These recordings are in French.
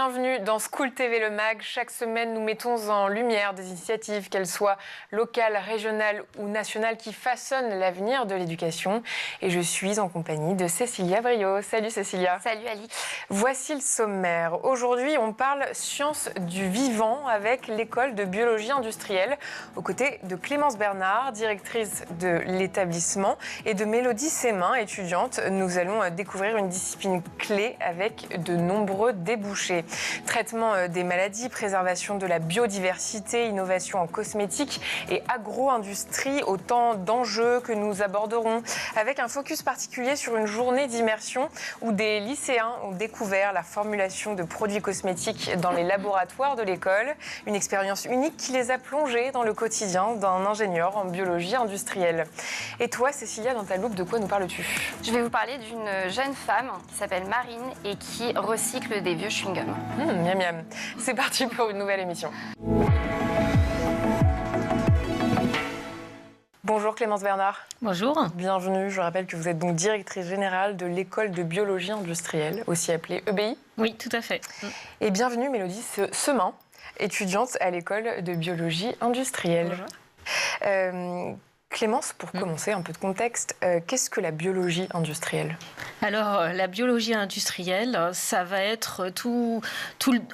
Bienvenue dans School TV Le Mag. Chaque semaine, nous mettons en lumière des initiatives, qu'elles soient locales, régionales ou nationales, qui façonnent l'avenir de l'éducation. Et je suis en compagnie de Cécilia Brio. Salut Cécilia. Salut Ali. Voici le sommaire. Aujourd'hui, on parle sciences du vivant avec l'école de biologie industrielle, aux côtés de Clémence Bernard, directrice de l'établissement, et de Mélodie Sémin, étudiante. Nous allons découvrir une discipline clé avec de nombreux débouchés. Traitement des maladies, préservation de la biodiversité, innovation en cosmétique et agro-industrie, autant d'enjeux que nous aborderons avec un focus particulier sur une journée d'immersion où des lycéens ont découvert la formulation de produits cosmétiques dans les laboratoires de l'école. Une expérience unique qui les a plongés dans le quotidien d'un ingénieur en biologie industrielle. Et toi, Cécilia, dans ta loupe, de quoi nous parles-tu ? Je vais vous parler d'une jeune femme qui s'appelle Marine et qui recycle des vieux chewing-gums. Miam miam. C'est parti pour une nouvelle émission. Bonjour Clémence Bernard. Bonjour. Bienvenue. Je rappelle que vous êtes donc directrice générale de l'école de biologie industrielle, aussi appelée EBI. Oui, tout à fait. Et bienvenue Mélodie Sémin, étudiante à l'école de biologie industrielle. Bonjour. Clémence, pour commencer, un peu de contexte, qu'est-ce que la biologie industrielle ? Alors, la biologie industrielle, ça va être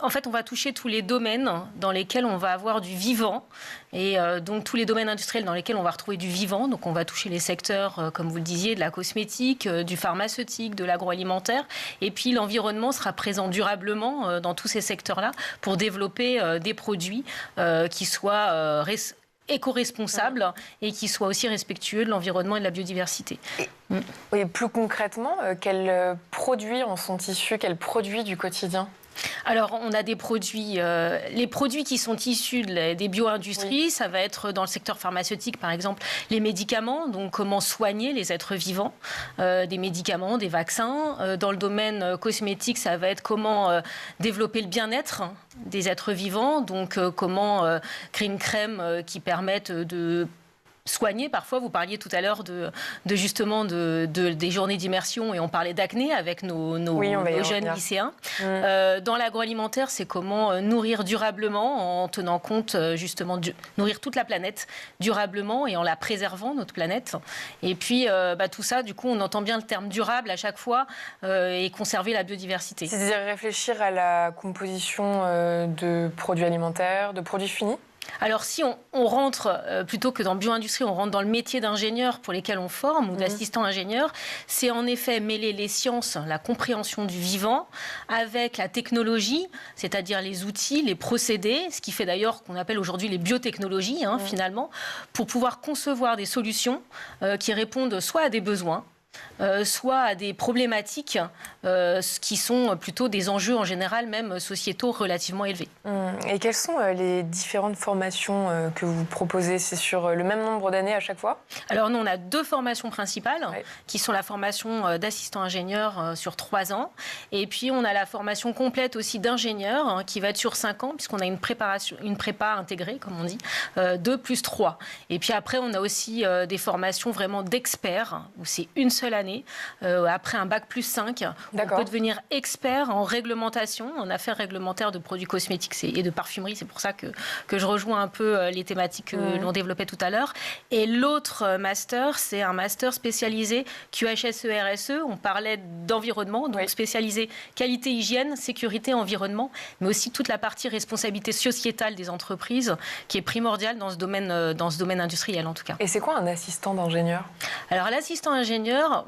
en fait, on va toucher tous les domaines dans lesquels on va avoir du vivant. Et donc, tous les domaines industriels dans lesquels on va retrouver du vivant. Donc, on va toucher les secteurs, comme vous le disiez, de la cosmétique, du pharmaceutique, de l'agroalimentaire. Et puis, l'environnement sera présent durablement dans tous ces secteurs-là pour développer des produits qui soient éco-responsables et qui soient aussi respectueux de l'environnement et de la biodiversité. Et plus concrètement, quels produits en sont issus, quels produits du quotidien ? Alors, on a des produits, les produits qui sont issus des bio-industries, oui. Ça va être dans le secteur pharmaceutique, par exemple, les médicaments, donc comment soigner les êtres vivants, des médicaments, des vaccins. Dans le domaine cosmétique, ça va être comment développer le bien-être des êtres vivants, donc comment créer une crème qui permette de soigner. Parfois, vous parliez tout à l'heure justement des journées d'immersion et on parlait d'acné avec nos jeunes lycéens. Dans l'agroalimentaire, c'est comment nourrir durablement en tenant compte justement nourrir toute la planète durablement et en la préservant, notre planète. Et puis, tout ça, du coup, on entend bien le terme durable à chaque fois et conserver la biodiversité. C'est-à-dire réfléchir à la composition de produits alimentaires, de produits finis ? Alors, si on rentre, plutôt que dans bio-industrie, on rentre dans le métier d'ingénieur pour lesquels on forme, ou d'assistant ingénieur, c'est en effet mêler les sciences, la compréhension du vivant, avec la technologie, c'est-à-dire les outils, les procédés, ce qui fait d'ailleurs qu'on appelle aujourd'hui les biotechnologies, finalement, pour pouvoir concevoir des solutions qui répondent soit à des besoins, soit à des problématiques qui sont plutôt des enjeux en général, même sociétaux, relativement élevés. Et quelles sont les différentes formations que vous proposez ? C'est sur le même nombre d'années à chaque fois ? Alors nous, on a 2 formations principales, qui sont la formation d'assistant ingénieur sur 3 ans, et puis on a la formation complète aussi d'ingénieur, qui va être sur 5 ans, puisqu'on a une prépa intégrée, comme on dit, 2 plus 3. Et puis après, on a aussi des formations vraiment d'experts, où c'est une seule année, après un bac plus 5, on peut devenir expert en réglementation, en affaires réglementaires de produits cosmétiques et de parfumerie. C'est pour ça que je rejoins un peu les thématiques que l'on développait tout à l'heure. Et l'autre master, c'est un master spécialisé QHSE-RSE. On parlait d'environnement, donc spécialisé qualité, hygiène, sécurité, environnement, mais aussi toute la partie responsabilité sociétale des entreprises, qui est primordiale dans ce domaine industriel en tout cas. Et c'est quoi un assistant d'ingénieur ? Alors l'assistant ingénieur,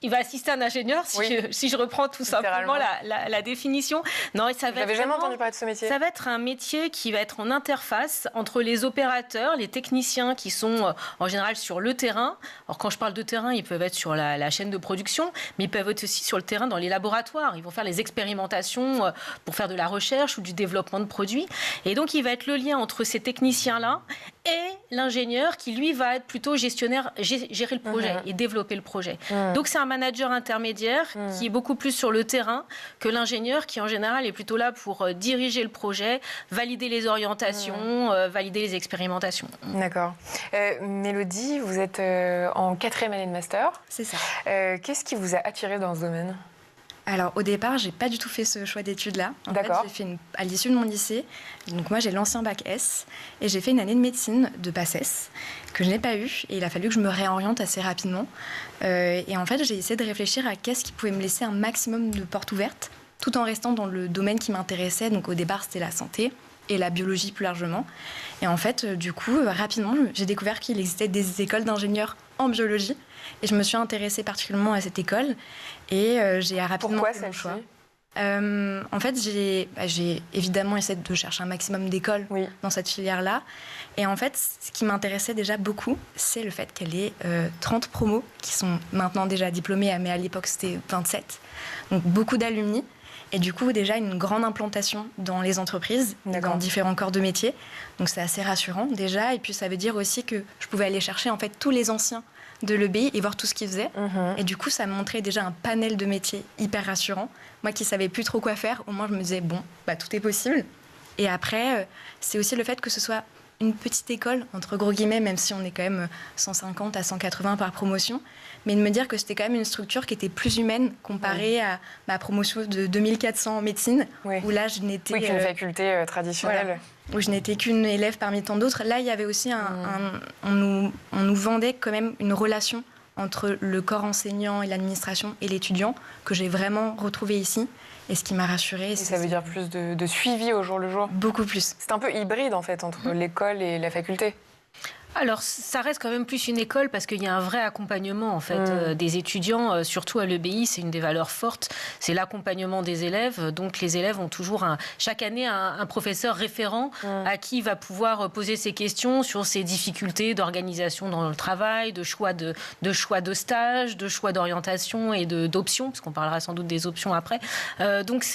il va assister un ingénieur, si je reprends tout simplement la définition. Non, ça va J'avais jamais entendu parler de ce métier. Ça va être un métier qui va être en interface entre les opérateurs, les techniciens qui sont en général sur le terrain. Alors quand je parle de terrain, ils peuvent être sur la chaîne de production, mais ils peuvent être aussi sur le terrain dans les laboratoires. Ils vont faire les expérimentations pour faire de la recherche ou du développement de produits. Et donc il va être le lien entre ces techniciens-là et l'ingénieur qui, lui, va être plutôt gestionnaire, gérer le projet et développer le projet. Donc, c'est un manager intermédiaire qui est beaucoup plus sur le terrain que l'ingénieur qui, en général, est plutôt là pour diriger le projet, valider les orientations, valider les expérimentations. D'accord. Mélodie, vous êtes en 4e année de master. C'est ça. Qu'est-ce qui vous a attiré dans ce domaine ? Alors, au départ, j'ai pas du tout fait ce choix d'études-là. D'accord. J'ai fait à l'issue de mon lycée, donc moi j'ai l'ancien bac S, et j'ai fait une année de médecine de PACES, que je n'ai pas eu, et il a fallu que je me réoriente assez rapidement. Et en fait, j'ai essayé de réfléchir à qu'est-ce qui pouvait me laisser un maximum de portes ouvertes, tout en restant dans le domaine qui m'intéressait. Donc au départ, c'était la santé et la biologie plus largement. Et en fait, du coup, rapidement, j'ai découvert qu'il existait des écoles d'ingénieurs en biologie. Et je me suis intéressée particulièrement à cette école. Et j'ai rapidement Pourquoi fait mon choix. celle-ci ? En fait, j'ai évidemment essayé de chercher un maximum d'écoles dans cette filière-là. Et en fait, ce qui m'intéressait déjà beaucoup, c'est le fait qu'elle ait 30 promos qui sont maintenant déjà diplômés, mais à l'époque, c'était 27. Donc, beaucoup d'alumni. Et du coup, déjà, une grande implantation dans les entreprises, dans différents corps de métier. Donc, c'est assez rassurant, déjà. Et puis, ça veut dire aussi que je pouvais aller chercher, en fait, tous les anciens de l'EBI et voir tout ce qu'ils faisaient. Et du coup, ça me montrait déjà un panel de métiers hyper rassurant. Moi qui ne savais plus trop quoi faire, au moins, je me disais, bon, bah, tout est possible. Et après, c'est aussi le fait que ce soit une petite école, entre gros guillemets, même si on est quand même 150 à 180 par promotion, mais de me dire que c'était quand même une structure qui était plus humaine comparée à ma promotion de 2400 en médecine, où là, je n'étais... qu'une faculté traditionnelle. Voilà, où je n'étais qu'une élève parmi tant d'autres. Là, il y avait aussi on nous vendait quand même une relation entre le corps enseignant et l'administration et l'étudiant que j'ai vraiment retrouvé ici. Et ce qui m'a rassurée... Et ça veut dire plus de suivi au jour le jour ? Beaucoup plus. C'est un peu hybride, en fait, entre l'école et la faculté. Alors, ça reste quand même plus une école parce qu'il y a un vrai accompagnement en fait des étudiants, surtout à l'EBI, c'est une des valeurs fortes, c'est l'accompagnement des élèves. Donc, les élèves ont toujours chaque année un professeur référent à qui il va pouvoir poser ses questions sur ses difficultés d'organisation dans le travail, de choix de stage, de choix d'orientation et d'options, parce qu'on parlera sans doute des options après. Donc,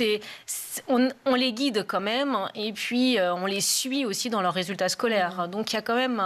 on les guide quand même et puis on les suit aussi dans leurs résultats scolaires. Donc, il y a quand même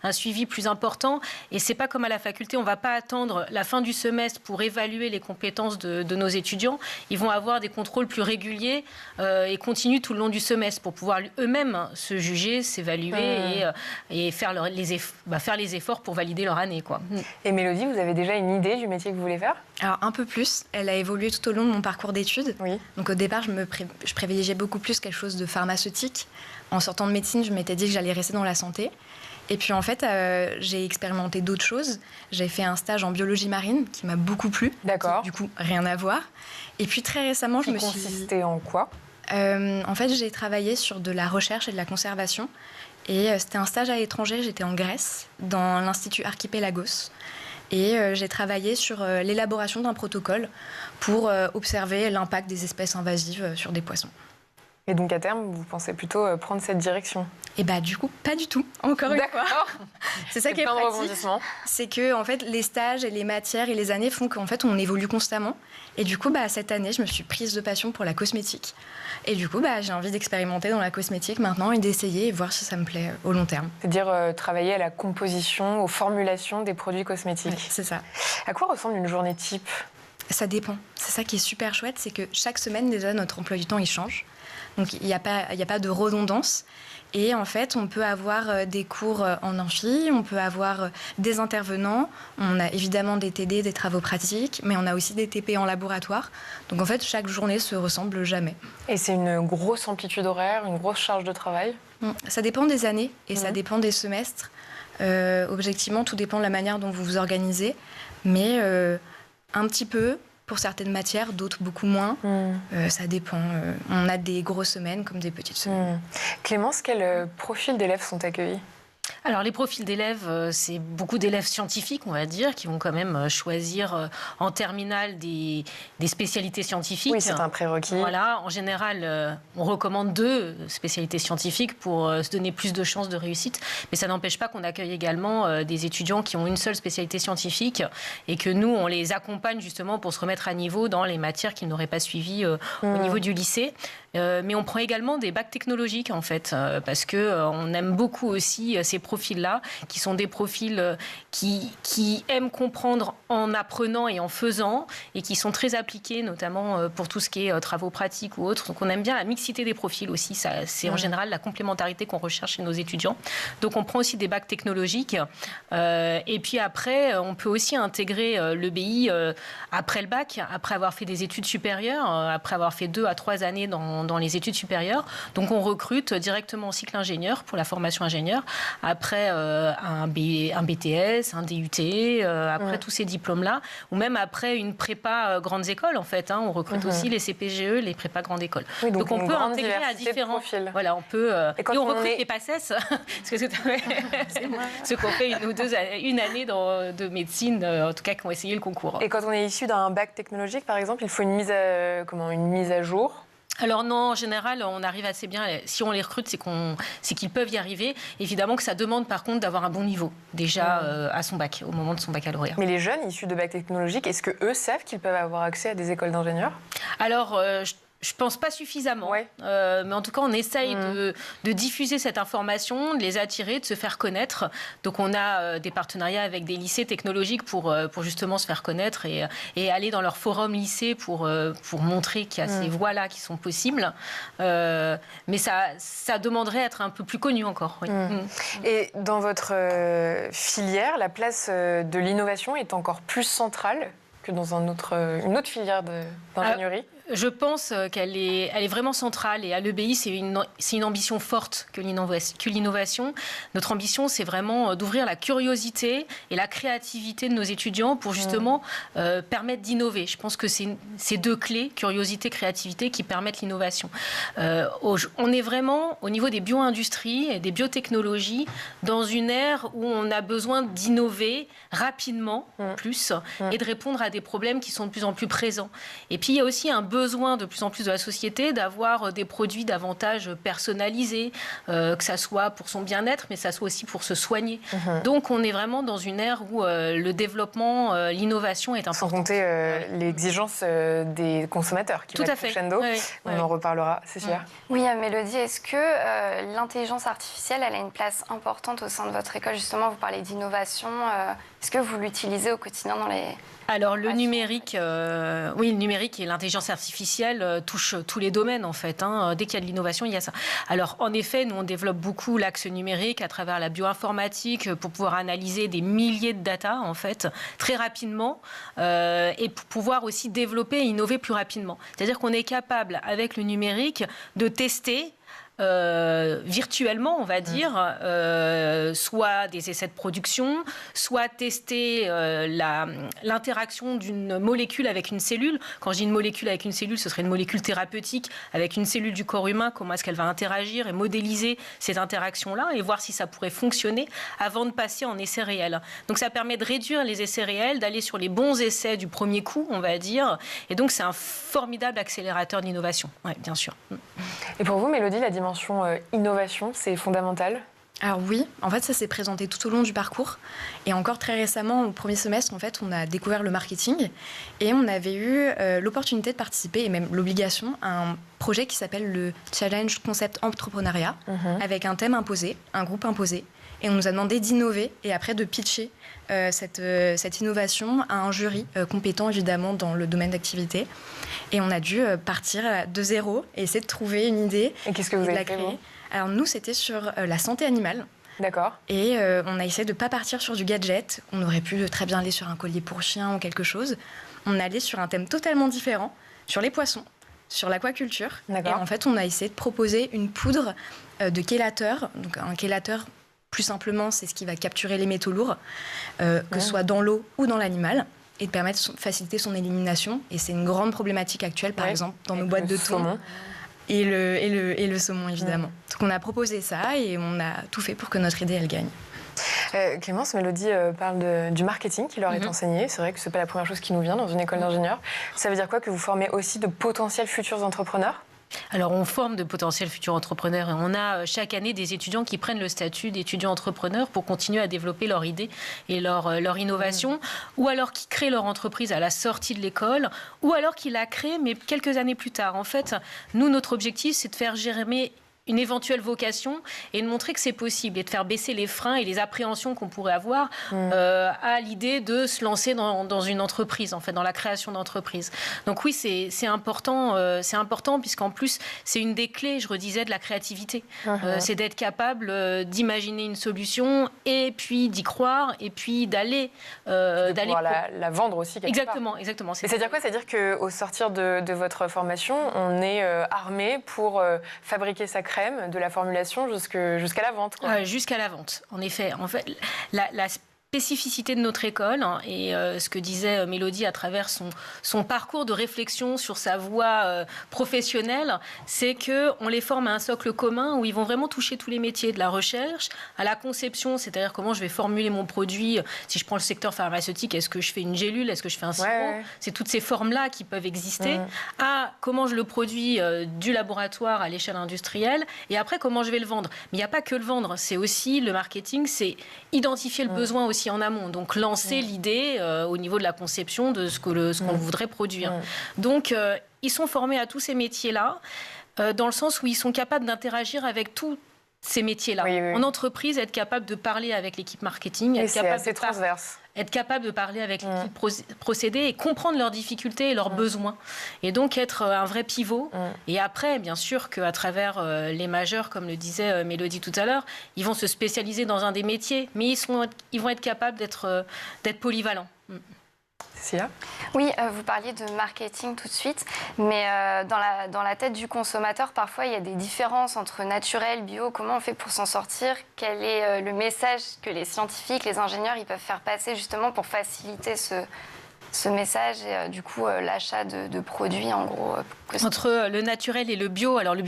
un suivi plus important. Et c'est pas comme à la faculté, on va pas attendre la fin du semestre pour évaluer les compétences de nos étudiants. Ils vont avoir des contrôles plus réguliers et continus tout le long du semestre pour pouvoir eux-mêmes se juger, s'évaluer et faire les efforts pour valider leur année, quoi. Et Mélodie, vous avez déjà une idée du métier que vous voulez faire ? Alors, un peu plus. Elle a évolué tout au long de mon parcours d'études. Donc, au départ, je privilégiais beaucoup plus quelque chose de pharmaceutique. En sortant de médecine, je m'étais dit que j'allais rester dans la santé. Et puis, en fait, j'ai expérimenté d'autres choses. J'ai fait un stage en biologie marine qui m'a beaucoup plu. D'accord. Du coup, rien à voir. Et puis, très récemment, je me suis... consistait en quoi ? En fait, j'ai travaillé sur de la recherche et de la conservation. Et c'était un stage à l'étranger. J'étais en Grèce, dans l'Institut Archipelagos. Et j'ai travaillé sur l'élaboration d'un protocole pour observer l'impact des espèces invasives sur des poissons. Et donc, à terme, vous pensez plutôt prendre cette direction ? Et bah, du coup, pas du tout, encore une fois. C'est ça qui est pratique. C'est que, en fait, les stages et les matières et les années font qu'en fait, on évolue constamment. Et du coup, cette année, je me suis prise de passion pour la cosmétique. Et du coup, j'ai envie d'expérimenter dans la cosmétique maintenant et d'essayer et voir si ça me plaît au long terme. C'est-à-dire travailler à la composition, aux formulations des produits cosmétiques. Oui, c'est ça. À quoi ressemble une journée type ? Ça dépend. C'est ça qui est super chouette, c'est que chaque semaine, déjà, notre emploi du temps, il change. Donc, il n'y a pas de redondance. Et en fait, on peut avoir des cours en amphi, on peut avoir des intervenants, on a évidemment des TD, des travaux pratiques, mais on a aussi des TP en laboratoire. Donc en fait, chaque journée se ressemble jamais. Et c'est une grosse amplitude horaire, une grosse charge de travail ? Ça dépend des années et ça dépend des semestres. Objectivement, tout dépend de la manière dont vous vous organisez, mais un petit peu pour certaines matières, d'autres beaucoup moins. Ça dépend. On a des grosses semaines comme des petites semaines. Clémence, quel profil d'élèves sont accueillis ? Alors, les profils d'élèves, c'est beaucoup d'élèves scientifiques, on va dire, qui vont quand même choisir en terminale des spécialités scientifiques. Oui, c'est un prérequis. Voilà, en général, on recommande 2 spécialités scientifiques pour se donner plus de chances de réussite. Mais ça n'empêche pas qu'on accueille également des étudiants qui ont une seule spécialité scientifique et que nous, on les accompagne justement pour se remettre à niveau dans les matières qu'ils n'auraient pas suivies au niveau du lycée. Mais on prend également des bacs technologiques, en fait, parce qu'on aime beaucoup aussi ces profils-là, qui sont des profils qui aiment comprendre en apprenant et en faisant, et qui sont très appliqués, notamment pour tout ce qui est travaux pratiques ou autres. Donc on aime bien la mixité des profils aussi. C'est en général la complémentarité qu'on recherche chez nos étudiants. Donc on prend aussi des bacs technologiques. Et puis après, on peut aussi intégrer le BI après le bac, après avoir fait des études supérieures, après avoir fait 2 à 3 années dans les études supérieures. Donc on recrute directement en cycle ingénieur pour la formation ingénieur, après un BTS, un DUT, après tous ces diplômes-là, ou même après une prépa grandes écoles, en fait. On recrute aussi les CPGE, les prépas grandes écoles. Oui, donc on peut intégrer à différents profils. Voilà, on peut. Et on recrute les PACES, parce que ceux qui ont fait une année de médecine, en tout cas qui ont essayé le concours. Et quand on est issu d'un bac technologique, par exemple, il faut une mise à jour. Alors non, en général, on arrive assez bien. Si on les recrute, c'est qu'ils peuvent y arriver. Évidemment que ça demande par contre d'avoir un bon niveau, déjà à son bac, au moment de son baccalauréat. Mais les jeunes issus de bac technologique, est-ce qu'eux savent qu'ils peuvent avoir accès à des écoles d'ingénieurs ? Alors, je pense pas suffisamment, mais en tout cas on essaye de diffuser cette information, de les attirer, de se faire connaître. Donc on a des partenariats avec des lycées technologiques pour justement se faire connaître et aller dans leur forum lycée pour montrer qu'il y a ces voies-là qui sont possibles. Mais ça demanderait d'être un peu plus connu encore. Oui. Et dans votre filière, la place de l'innovation est encore plus centrale que dans une autre filière d'ingénierie ? Je pense qu'elle est vraiment centrale, et à l'EBI, c'est une ambition forte que l'innovation. Notre ambition, c'est vraiment d'ouvrir la curiosité et la créativité de nos étudiants pour justement permettre d'innover. Je pense que c'est ces deux clés, curiosité, créativité, qui permettent l'innovation. On est vraiment, au niveau des bio-industries et des biotechnologies, dans une ère où on a besoin d'innover rapidement, et de répondre à des problèmes qui sont de plus en plus présents. Et puis, il y a aussi un besoin de plus en plus de la société d'avoir des produits davantage personnalisés, que ça soit pour son bien-être, mais ça soit aussi pour se soigner. Donc, on est vraiment dans une ère où le développement, l'innovation est important. Sans compter l'exigence des consommateurs qui va être crescendo. On en reparlera, c'est sûr. Oui, Mélodie, est-ce que l'intelligence artificielle, elle a une place importante au sein de votre école ? Justement, vous parlez d'innovation. Est-ce que vous l'utilisez au quotidien dans les... Alors le numérique, le numérique et l'intelligence artificielle touchent tous les domaines en fait. Dès qu'il y a de l'innovation, il y a ça. Alors en effet, nous on développe beaucoup l'axe numérique à travers la bioinformatique pour pouvoir analyser des milliers de data en fait très rapidement et pour pouvoir aussi développer et innover plus rapidement. C'est-à-dire qu'on est capable avec le numérique de tester virtuellement, on va dire, soit des essais de production, soit tester l'interaction d'une molécule avec une cellule. Quand je dis une molécule avec une cellule, ce serait une molécule thérapeutique avec une cellule du corps humain, comment est-ce qu'elle va interagir et modéliser ces interactions-là et voir si ça pourrait fonctionner avant de passer en essai réel. Donc ça permet de réduire les essais réels, d'aller sur les bons essais du premier coup, on va dire, et donc c'est un formidable accélérateur d'innovation, bien sûr. Et pour vous, Mélodie, la dimension innovation, c'est fondamental ? Alors oui, en fait, ça s'est présenté tout au long du parcours. Et encore très récemment, au premier semestre, en fait, on a découvert le marketing. Et on avait eu l'opportunité de participer, et même l'obligation, à un projet qui s'appelle le Challenge Concept Entrepreneuriat, avec un thème imposé, un groupe imposé. Et on nous a demandé d'innover et après de pitcher cette innovation à un jury compétent, évidemment, dans le domaine d'activité. Et on a dû partir de zéro et essayer de trouver une idée. Et qu'est-ce que vous avez fait ? Alors nous, c'était sur la santé animale. D'accord. Et on a essayé de ne pas partir sur du gadget. On aurait pu très bien aller sur un collier pour chien ou quelque chose. On allait sur un thème totalement différent, sur les poissons, sur l'aquaculture. D'accord. Et en fait, on a essayé de proposer une poudre de chélateur. Donc un chélateur, plus simplement, c'est ce qui va capturer les métaux lourds, que ce soit dans l'eau ou dans l'animal, et de permettre de faciliter son élimination. Et c'est une grande problématique actuelle, par exemple, dans nos boîtes de thon. Et le saumon, évidemment. Donc on a proposé ça et on a tout fait pour que notre idée, elle gagne. Clémence, Mélodie parle du marketing qui leur est enseigné. C'est vrai que ce n'est pas la première chose qui nous vient dans une école d'ingénieurs. Ça veut dire quoi, que vous formez aussi de potentiels futurs entrepreneurs ? Alors, on forme de potentiels futurs entrepreneurs et on a chaque année des étudiants qui prennent le statut d'étudiants entrepreneurs pour continuer à développer leur idée et leur innovation, ou alors qui créent leur entreprise à la sortie de l'école, ou alors qui la créent, mais quelques années plus tard. En fait, nous, notre objectif, c'est de faire germer une éventuelle vocation et de montrer que c'est possible et de faire baisser les freins et les appréhensions qu'on pourrait avoir à l'idée de se lancer dans une entreprise, en fait, dans la création d'entreprise. Donc oui, c'est important puisqu'en plus, c'est une des clés, je redisais, de la créativité. C'est d'être capable d'imaginer une solution et puis d'y croire et puis d'aller pouvoir la vendre aussi quelque part. Exactement. C'est-à-dire quoi? C'est-à-dire qu'au sortir de votre formation, on est armé pour fabriquer sa crème, de la formulation jusqu'à la vente, quoi. Jusqu'à la vente, en effet. En fait, la spécificité de notre école, et ce que disait Mélodie à travers son parcours de réflexion sur sa voie professionnelle, c'est qu'on les forme à un socle commun où ils vont vraiment toucher tous les métiers, de la recherche à la conception, c'est-à-dire comment je vais formuler mon produit. Si je prends le secteur pharmaceutique, est-ce que je fais une gélule, est-ce que je fais un sirop? C'est toutes ces formes-là qui peuvent exister. À comment je le produis du laboratoire à l'échelle industrielle, et après comment je vais le vendre. Mais il n'y a pas que le vendre, c'est aussi le marketing, c'est identifier le besoin aussi en amont, donc lancer l'idée au niveau de la conception de ce qu'on voudrait produire. Donc ils sont formés à tous ces métiers-là, dans le sens où ils sont capables d'interagir avec tous ces métiers-là. En entreprise, être capable de parler avec l'équipe marketing, être capable de parler avec l'équipe procédé et comprendre leurs difficultés et leurs besoins. Et donc être un vrai pivot. Et après, bien sûr qu'à travers les majeurs, comme le disait Mélodie tout à l'heure, ils vont se spécialiser dans un des métiers, mais ils vont être capables d'être polyvalents. Cécilia ? Oui, vous parliez de marketing tout de suite, mais dans la tête du consommateur, parfois, il y a des différences entre naturel, bio. Comment on fait pour s'en sortir? Quel est le message que les scientifiques, les ingénieurs, ils peuvent faire passer justement pour faciliter ce message et du coup l'achat de produits en gros entre le naturel et le bio. Alors le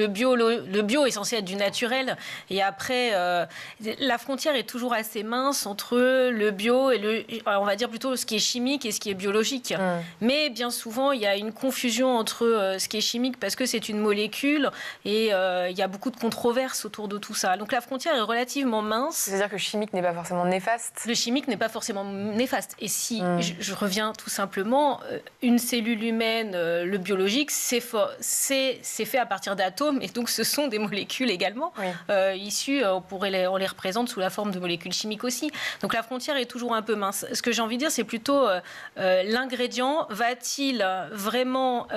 bio est censé être du naturel et après la frontière est toujours assez mince entre le bio et on va dire plutôt ce qui est chimique et ce qui est biologique. Mais bien souvent il y a une confusion entre ce qui est chimique parce que c'est une molécule et il y a beaucoup de controverses autour de tout ça. Donc la frontière est relativement mince. C'est-à-dire que le chimique n'est pas forcément néfaste. Le chimique n'est pas forcément néfaste. Et si je reviens tout simplement, une cellule humaine, le biologique, c'est fait à partir d'atomes, et donc ce sont des molécules également issues, on les représente sous la forme de molécules chimiques aussi. Donc la frontière est toujours un peu mince. Ce que j'ai envie de dire, c'est plutôt l'ingrédient, va-t-il vraiment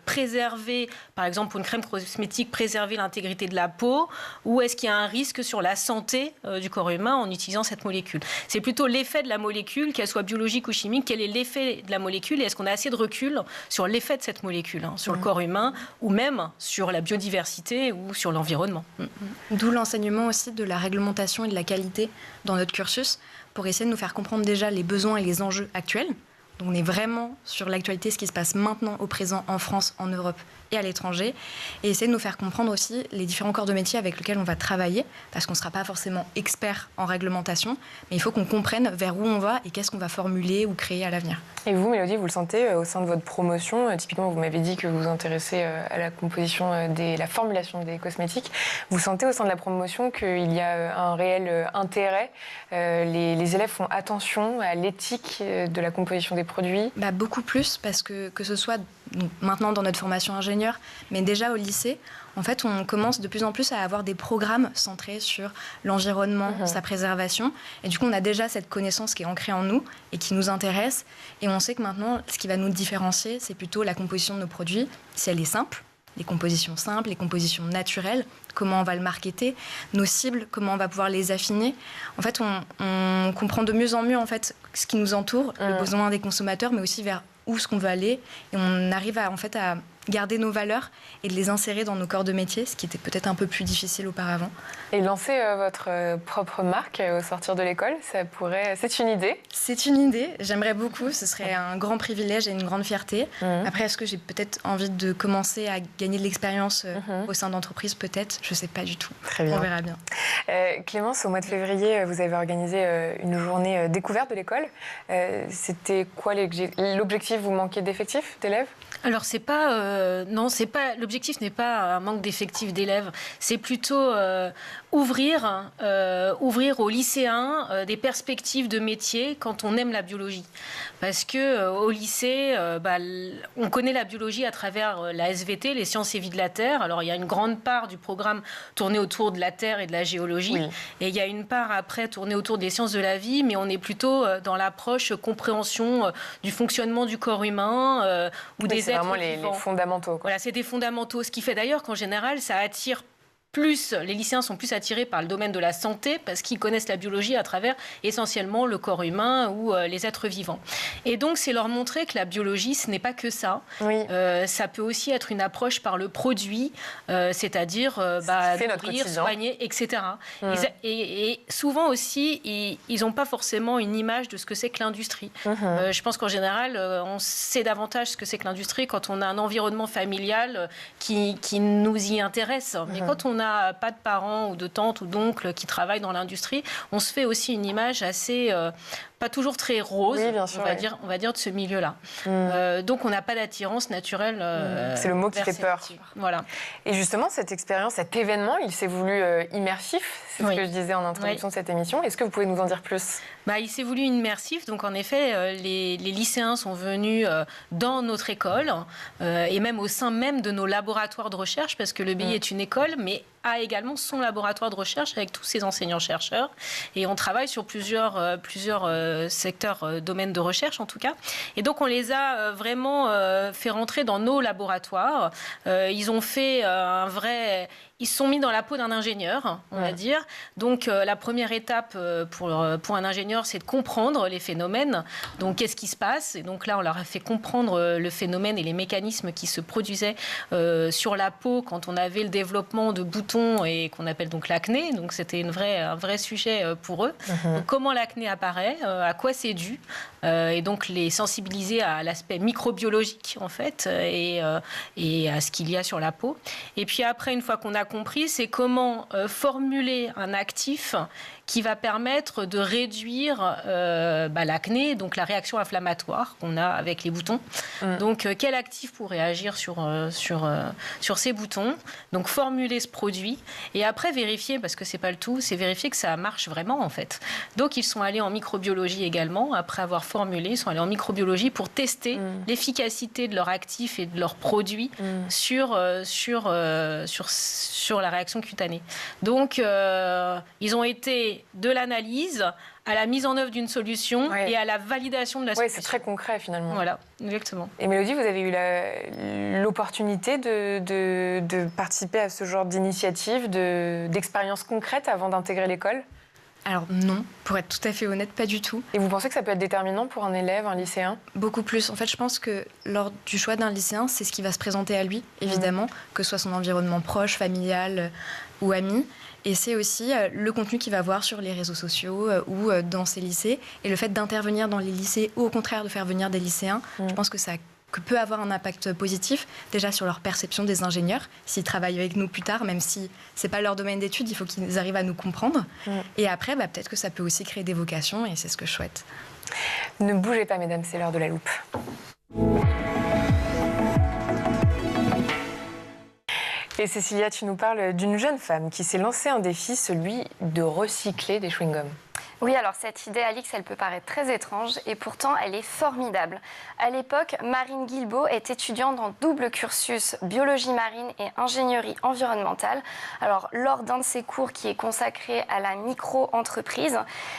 préserver, par exemple pour une crème cosmétique, préserver l'intégrité de la peau, ou est-ce qu'il y a un risque sur la santé du corps humain en utilisant cette molécule? C'est plutôt l'effet de la molécule, qu'elle soit biologique ou chimique, quel est l'effet de la molécule et est-ce qu'on a assez de recul sur l'effet de cette molécule, sur le corps humain ou même sur la biodiversité ou sur l'environnement. D'où l'enseignement aussi de la réglementation et de la qualité dans notre cursus pour essayer de nous faire comprendre déjà les besoins et les enjeux actuels. Donc on est vraiment sur l'actualité, ce qui se passe maintenant au présent en France, en Europe et à l'étranger, et essayer de nous faire comprendre aussi les différents corps de métier avec lesquels on va travailler, parce qu'on ne sera pas forcément expert en réglementation, mais il faut qu'on comprenne vers où on va et qu'est-ce qu'on va formuler ou créer à l'avenir. Et vous, Mélodie, vous le sentez au sein de votre promotion, typiquement vous m'avez dit que vous vous intéressez à la composition, la formulation des cosmétiques, vous sentez au sein de la promotion qu'il y a un réel intérêt, les élèves font attention à l'éthique de la composition des produits? Beaucoup plus, parce que ce soit maintenant dans notre formation ingénieur, mais déjà au lycée, en fait, on commence de plus en plus à avoir des programmes centrés sur l'environnement, sa préservation. Et du coup, on a déjà cette connaissance qui est ancrée en nous et qui nous intéresse. Et on sait que maintenant, ce qui va nous différencier, c'est plutôt la composition de nos produits, si elle est simple, les compositions simples, les compositions naturelles, comment on va le marketer, nos cibles, comment on va pouvoir les affiner. En fait, on comprend de mieux en mieux en fait, ce qui nous entoure, le besoin des consommateurs, mais aussi vers où est-ce qu'on veut aller. Et on arrive à garder nos valeurs et de les insérer dans nos corps de métier, ce qui était peut-être un peu plus difficile auparavant. Et lancer votre propre marque au sortir de l'école, c'est une idée? C'est une idée, j'aimerais beaucoup, ce serait un grand privilège et une grande fierté. Après, est-ce que j'ai peut-être envie de commencer à gagner de l'expérience au sein d'entreprises? Peut-être, je ne sais pas du tout. Très bien. On verra bien. Clémence, au mois de février, vous avez organisé une journée découverte de l'école. C'était quoi l'objectif? Vous manquiez d'effectifs, d'élèves? Alors c'est pas l'objectif n'est pas un manque d'effectifs d'élèves, c'est plutôt ouvrir aux lycéens des perspectives de métier quand on aime la biologie. Parce que au lycée, on connaît la biologie à travers la SVT, les sciences et vie de la Terre. Alors il y a une grande part du programme tournée autour de la Terre et de la géologie, oui. Et il y a une part après tournée autour des sciences de la vie, mais on est plutôt dans l'approche compréhension du fonctionnement du corps humain ou des êtres vivants. C'est vraiment les fondamentaux, quoi. Voilà, c'est des fondamentaux. Ce qui fait d'ailleurs qu'en général, ça attire plus, les lycéens sont plus attirés par le domaine de la santé parce qu'ils connaissent la biologie à travers essentiellement le corps humain ou les êtres vivants. Et donc, c'est leur montrer que la biologie, ce n'est pas que ça. Oui. Ça peut aussi être une approche par le produit, c'est-à-dire nourrir, soigner, etc. Et souvent aussi, ils n'ont pas forcément une image de ce que c'est que l'industrie. Je pense qu'en général, on sait davantage ce que c'est que l'industrie quand on a un environnement familial qui nous y intéresse. Mais quand on n'a pas de parents ou de tantes ou d'oncles qui travaillent dans l'industrie, on se fait aussi une image assez pas toujours très rose, oui, bien sûr, on va dire de ce milieu-là. Donc on n'a pas d'attirance naturelle. C'est le mot qui fait peur. Voilà. Et justement, cette expérience, cet événement, il s'est voulu immersif, c'est ce que je disais en introduction de cette émission. Est-ce que vous pouvez nous en dire plus ? Il s'est voulu immersif, donc en effet, les lycéens sont venus dans notre école et même au sein même de nos laboratoires de recherche, parce que le BI est une école, mais a également son laboratoire de recherche avec tous ses enseignants-chercheurs. Et on travaille sur plusieurs secteurs, domaines de recherche en tout cas. Et donc on les a vraiment fait rentrer dans nos laboratoires. Ils ont fait ils se sont mis dans la peau d'un ingénieur, on va dire. Donc, la première étape pour un ingénieur, c'est de comprendre les phénomènes. Donc, qu'est-ce qui se passe ? Et donc là, on leur a fait comprendre le phénomène et les mécanismes qui se produisaient sur la peau quand on avait le développement de boutons et qu'on appelle donc l'acné. Donc, c'était un vrai sujet pour eux. Donc, comment l'acné apparaît ? À quoi c'est dû ? Et donc, les sensibiliser à l'aspect microbiologique, en fait, et à ce qu'il y a sur la peau. Et puis après, une fois qu'on a compris, c'est comment formuler un actif qui va permettre de réduire l'acné, donc la réaction inflammatoire qu'on a avec les boutons. Donc, quel actif pourrait agir sur ces boutons ? Donc, formuler ce produit et après vérifier, parce que c'est pas le tout, c'est vérifier que ça marche vraiment, en fait. Donc, ils sont allés en microbiologie également. Après avoir formulé, ils sont allés en microbiologie pour tester l'efficacité de leur actif et de leurs produits sur la réaction cutanée. Donc, ils ont été de l'analyse à la mise en œuvre d'une solution et à la validation de la solution. Oui, c'est très concret finalement. Voilà, exactement. Et Mélodie, vous avez eu l'opportunité de participer à ce genre d'initiative, d'expérience concrète avant d'intégrer l'école ? Alors non, pour être tout à fait honnête, pas du tout. Et vous pensez que ça peut être déterminant pour un élève, un lycéen ? Beaucoup plus. En fait, je pense que lors du choix d'un lycéen, c'est ce qui va se présenter à lui, évidemment, que ce soit son environnement proche, familial ou ami. Et c'est aussi le contenu qu'il va voir sur les réseaux sociaux ou dans ses lycées. Et le fait d'intervenir dans les lycées ou au contraire de faire venir des lycéens, je pense que ça peut avoir un impact positif, déjà sur leur perception des ingénieurs, s'ils travaillent avec nous plus tard, même si ce n'est pas leur domaine d'études, il faut qu'ils arrivent à nous comprendre. Et après, peut-être que ça peut aussi créer des vocations, et c'est ce que je souhaite. Ne bougez pas, mesdames, c'est l'heure de la loupe. Et Cécilia, tu nous parles d'une jeune femme qui s'est lancée un défi, celui de recycler des chewing-gums. Oui, alors cette idée, Alix, elle peut paraître très étrange et pourtant elle est formidable. À l'époque, Marine Guilbault est étudiante en double cursus biologie marine et ingénierie environnementale. Alors, lors d'un de ses cours qui est consacré à la micro-entreprise,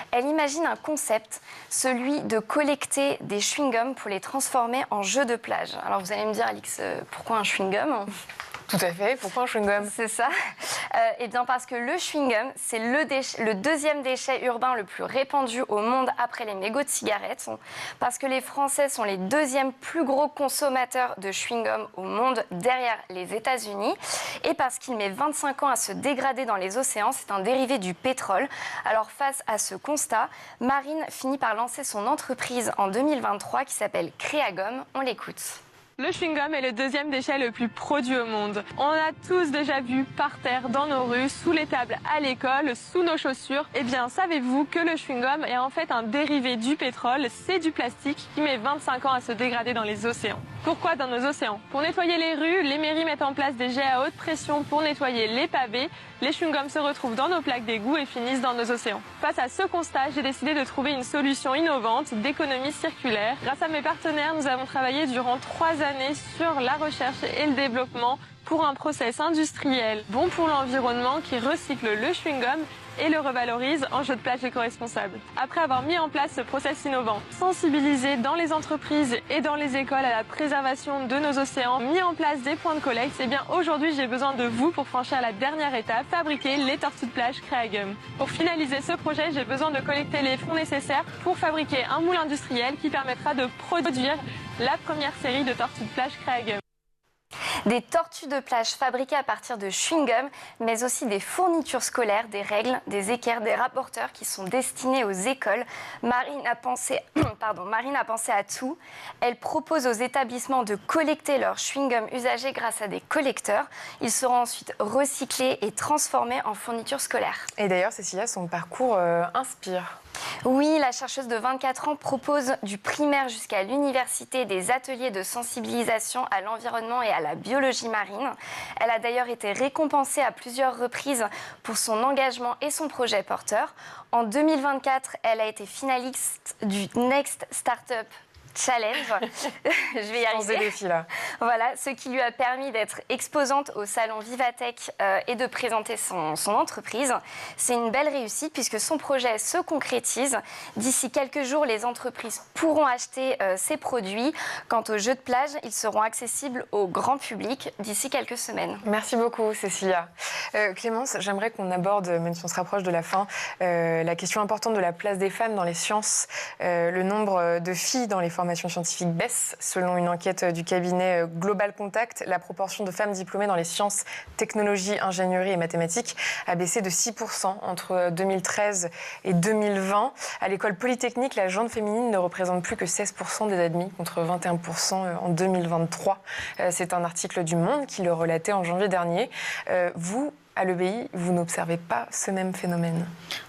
elle imagine un concept, celui de collecter des chewing-gums pour les transformer en jeux de plage. Alors, vous allez me dire, Alix, pourquoi un chewing-gum ? Tout à fait. Pourquoi un chewing-gum ? C'est ça. Eh bien parce que le chewing-gum, c'est le deuxième déchet urbain le plus répandu au monde après les mégots de cigarettes. Parce que les Français sont les deuxièmes plus gros consommateurs de chewing-gum au monde derrière les États-Unis. Et parce qu'il met 25 ans à se dégrader dans les océans, c'est un dérivé du pétrole. Alors face à ce constat, Marine finit par lancer son entreprise en 2023 qui s'appelle Créagum. On l'écoute. Le chewing-gum est le deuxième déchet le plus produit au monde. On a tous déjà vu par terre, dans nos rues, sous les tables à l'école, sous nos chaussures. Eh bien, savez-vous que le chewing-gum est en fait un dérivé du pétrole, c'est du plastique qui met 25 ans à se dégrader dans les océans. Pourquoi dans nos océans? Pour nettoyer les rues, les mairies mettent en place des jets à haute pression pour nettoyer les pavés. Les chewing-gums se retrouvent dans nos plaques d'égout et finissent dans nos océans. Face à ce constat, j'ai décidé de trouver une solution innovante d'économie circulaire. Grâce à mes partenaires, nous avons travaillé durant 3 années sur la recherche et le développement pour un process industriel bon pour l'environnement qui recycle le chewing-gum et le revalorise en jeu de plage éco-responsable. Après avoir mis en place ce process innovant, sensibilisé dans les entreprises et dans les écoles à la préservation de nos océans, mis en place des points de collecte, eh bien aujourd'hui j'ai besoin de vous pour franchir la dernière étape, fabriquer les tortues de plage Creagum. Pour finaliser ce projet, j'ai besoin de collecter les fonds nécessaires pour fabriquer un moule industriel qui permettra de produire la première série de tortues de plage Creagum. Des tortues de plage fabriquées à partir de chewing-gum, mais aussi des fournitures scolaires, des règles, des équerres, des rapporteurs qui sont destinés aux écoles. Marine a pensé à tout. Elle propose aux établissements de collecter leurs chewing-gum usagés grâce à des collecteurs. Ils seront ensuite recyclés et transformés en fournitures scolaires. Et d'ailleurs, Cécilia, son parcours inspire. Oui, la chercheuse de 24 ans propose du primaire jusqu'à l'université des ateliers de sensibilisation à l'environnement et à la biologie marine. Elle a d'ailleurs été récompensée à plusieurs reprises pour son engagement et son projet porteur. En 2024, elle a été finaliste du Next Startup Challenge. Je vais y arriver. Des défis, là. Voilà, ce qui lui a permis d'être exposante au salon Vivatech et de présenter son entreprise. C'est une belle réussite puisque son projet se concrétise. D'ici quelques jours, les entreprises pourront acheter ses produits. Quant aux jeux de plage, ils seront accessibles au grand public d'ici quelques semaines. Merci beaucoup, Cécilia. Clémence, j'aimerais qu'on aborde, même si on se rapproche de la fin, la question importante de la place des femmes dans les sciences. Le nombre de filles dans les formations scientifiques baisse. Selon une enquête du cabinet Global Contact, la proportion de femmes diplômées dans les sciences, technologies, ingénierie et mathématiques a baissé de 6% entre 2013 et 2020. À l'école polytechnique, la gente féminine ne représente plus que 16% des admis, contre 21% en 2023. C'est un article du Monde qui le relatait en janvier dernier. Vous, à l'EBI, vous n'observez pas ce même phénomène?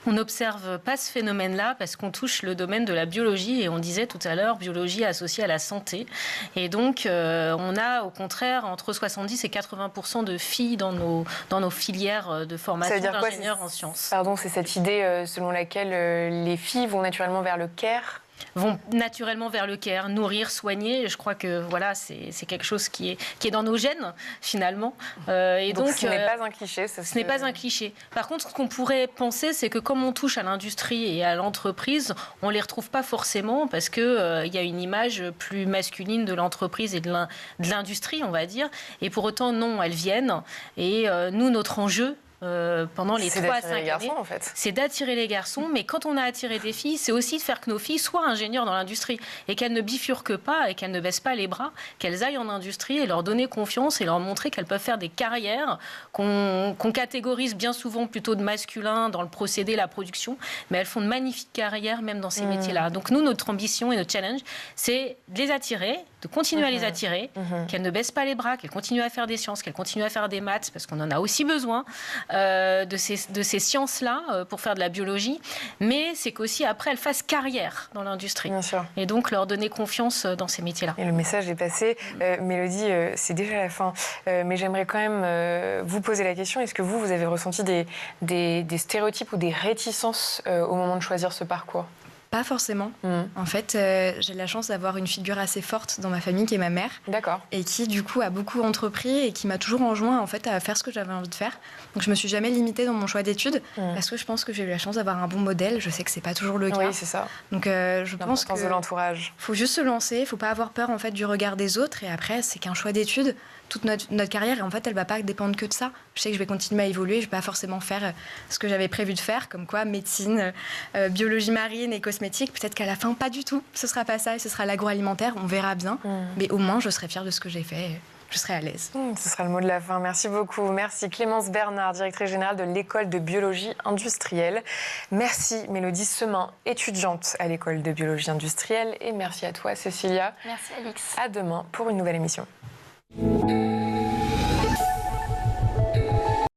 On n'observe pas ce phénomène-là parce qu'on touche le domaine de la biologie et on disait tout à l'heure, biologie associée à la santé. Et donc, on a au contraire entre 70 et 80% de filles dans nos filières de formation d'ingénieurs en sciences. Pardon, c'est cette idée selon laquelle les filles vont naturellement vers le care? Vont naturellement vers le care, nourrir, soigner. Je crois que voilà, c'est quelque chose qui est dans nos gènes finalement. Et donc ce n'est pas un cliché. Ce n'est pas un cliché. Par contre, ce qu'on pourrait penser, c'est que comme on touche à l'industrie et à l'entreprise, on les retrouve pas forcément parce que il y a une image plus masculine de l'entreprise et de l'industrie, on va dire. Et pour autant, non, elles viennent. Et nous, notre enjeu, pendant les 3 à 5 années, en fait, c'est d'attirer les garçons, mais quand on a attiré des filles, c'est aussi de faire que nos filles soient ingénieures dans l'industrie et qu'elles ne bifurquent pas et qu'elles ne baissent pas les bras, qu'elles aillent en industrie et leur donner confiance et leur montrer qu'elles peuvent faire des carrières qu'on catégorise bien souvent plutôt de masculin dans le procédé, la production, mais elles font de magnifiques carrières même dans ces métiers-là. Donc nous, notre ambition et notre challenge, c'est de les attirer, de continuer à les attirer, qu'elles ne baissent pas les bras, qu'elles continuent à faire des sciences, qu'elles continuent à faire des maths, parce qu'on en a aussi besoin de ces sciences-là pour faire de la biologie, mais c'est qu'aussi après, elles fassent carrière dans l'industrie. Bien sûr. Et donc leur donner confiance dans ces métiers-là. Et le message est passé. Mélodie, c'est déjà la fin, mais j'aimerais quand même vous poser la question, est-ce que vous avez ressenti des stéréotypes ou des réticences au moment de choisir ce parcours? Pas forcément. En fait, j'ai la chance d'avoir une figure assez forte dans ma famille qui est ma mère. D'accord. Et qui, du coup, a beaucoup entrepris et qui m'a toujours enjoint en fait, à faire ce que j'avais envie de faire. Donc, je me suis jamais limitée dans mon choix d'études parce que je pense que j'ai eu la chance d'avoir un bon modèle. Je sais que c'est pas toujours le cas. Oui, c'est ça. Donc, je pense que de l'entourage. Faut juste se lancer. Faut pas avoir peur en fait du regard des autres. Et après, c'est qu'un choix d'études. Toute notre carrière, en fait, elle va pas dépendre que de ça. Je sais que je vais continuer à évoluer. Je vais pas forcément faire ce que j'avais prévu de faire, comme quoi médecine, biologie marine et cosmétique. Peut-être qu'à la fin, pas du tout. Ce sera pas ça et ce sera l'agroalimentaire. On verra bien. Mais au moins, je serai fière de ce que j'ai fait. Je serai à l'aise. Ce sera le mot de la fin. Merci beaucoup. Merci Clémence Bernard, directrice générale de l'école de biologie industrielle. Merci Mélodie Semin, étudiante à l'école de biologie industrielle. Et merci à toi Cécilia. Merci Alix. À demain pour une nouvelle émission.